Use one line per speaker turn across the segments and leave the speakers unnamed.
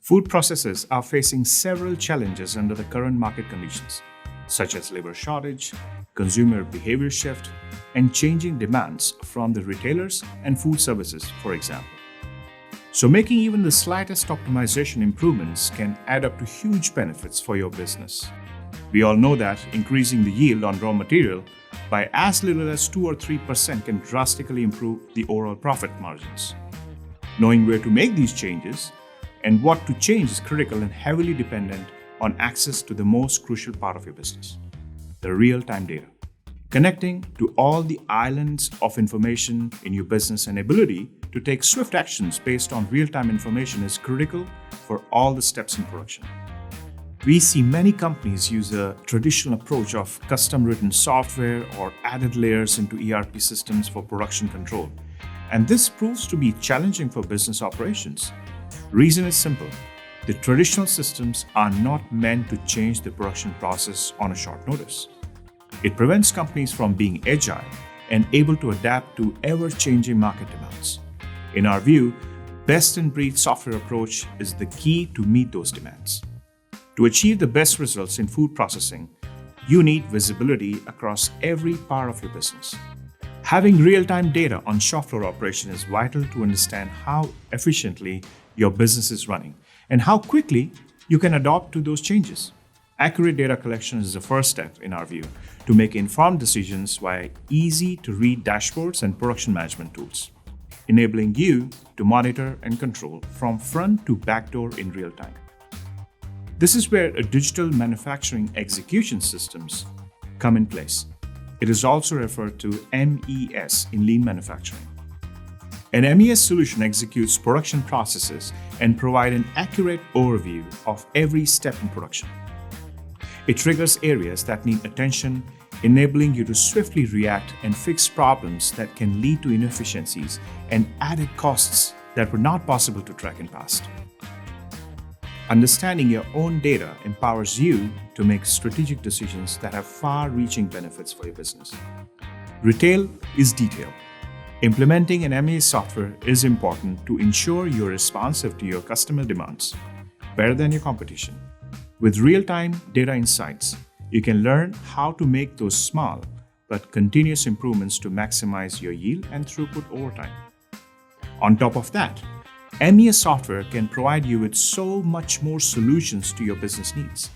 Food processors are facing several challenges under the current market conditions, such as labor shortage, consumer behavior shift, and changing demands from the retailers and food services, for example. So making even the slightest optimization improvements can add up to huge benefits for your business. We all know that increasing the yield on raw material by as little as 2 or 3% can drastically improve the overall profit margins. Knowing where to make these changes and what to change is critical and heavily dependent on access to the most crucial part of your business, the real-time data. Connecting to all the islands of information in your business and ability to take swift actions based on real-time information is critical for all the steps in production. We see many companies use a traditional approach of custom-written software or added layers into ERP systems for production control, and this proves to be challenging for business operations. Reason is simple. The traditional systems are not meant to change the production process on a short notice. It prevents companies from being agile and able to adapt to ever-changing market demands. In our view, best-in-breed software approach is the key to meet those demands. To achieve the best results in food processing, you need visibility across every part of your business. Having real-time data on shop floor operation is vital to understand how efficiently your business is running and how quickly you can adapt to those changes. Accurate data collection is the first step, in our view, to make informed decisions via easy-to-read dashboards and production management tools, enabling you to monitor and control from front to back door in real time. This is where digital manufacturing execution systems come in place. It is also referred to MES in lean manufacturing. An MES solution executes production processes and provides an accurate overview of every step in production. It triggers areas that need attention, enabling you to swiftly react and fix problems that can lead to inefficiencies and added costs that were not possible to track in past. Understanding your own data empowers you to make strategic decisions that have far-reaching benefits for your business. Retail is detail. Implementing an MES software is important to ensure you're responsive to your customer demands, better than your competition. With real-time data insights, you can learn how to make those small but continuous improvements to maximize your yield and throughput over time. On top of that, MES software can provide you with so much more solutions to your business needs.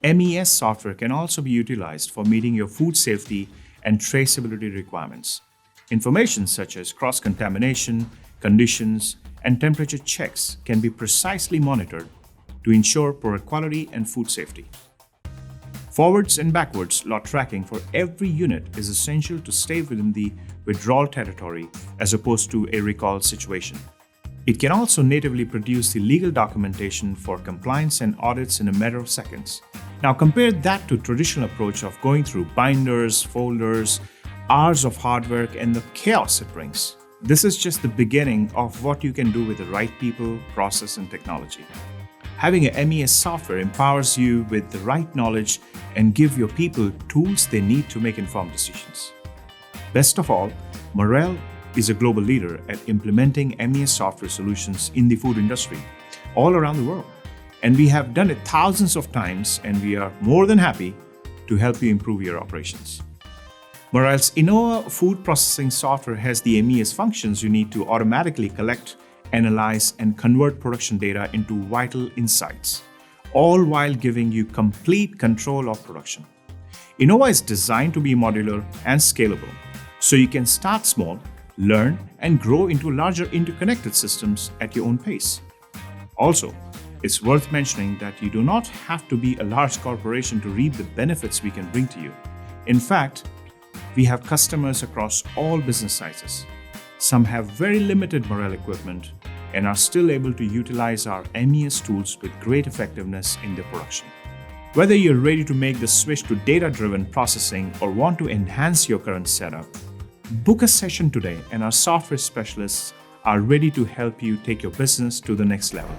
MES software can also be utilized for meeting your food safety and traceability requirements. Information such as cross-contamination, conditions, and temperature checks can be precisely monitored to ensure product quality and food safety. Forwards and backwards lot tracking for every unit is essential to stay within the withdrawal territory as opposed to a recall situation. It can also natively produce the legal documentation for compliance and audits in a matter of seconds. Now compare that to traditional approach of going through binders, folders, hours of hard work, and the chaos it brings. This is just the beginning of what you can do with the right people, process, and technology. Having a MES software empowers you with the right knowledge and give your people tools they need to make informed decisions. Best of all, Marel is a global leader at implementing MES software solutions in the food industry all around the world. And we have done it thousands of times, and we are more than happy to help you improve your operations. Marel's Innova food processing software has the MES functions you need to automatically collect, analyze, and convert production data into vital insights, all while giving you complete control of production. Innova is designed to be modular and scalable, so you can start small, learn, and grow into larger interconnected systems at your own pace. Also, it's worth mentioning that you do not have to be a large corporation to reap the benefits we can bring to you. In fact, we have customers across all business sizes. Some have very limited Marel equipment and are still able to utilize our MES tools with great effectiveness in their production. Whether you're ready to make the switch to data-driven processing or want to enhance your current setup, book a session today and our software specialists are ready to help you take your business to the next level.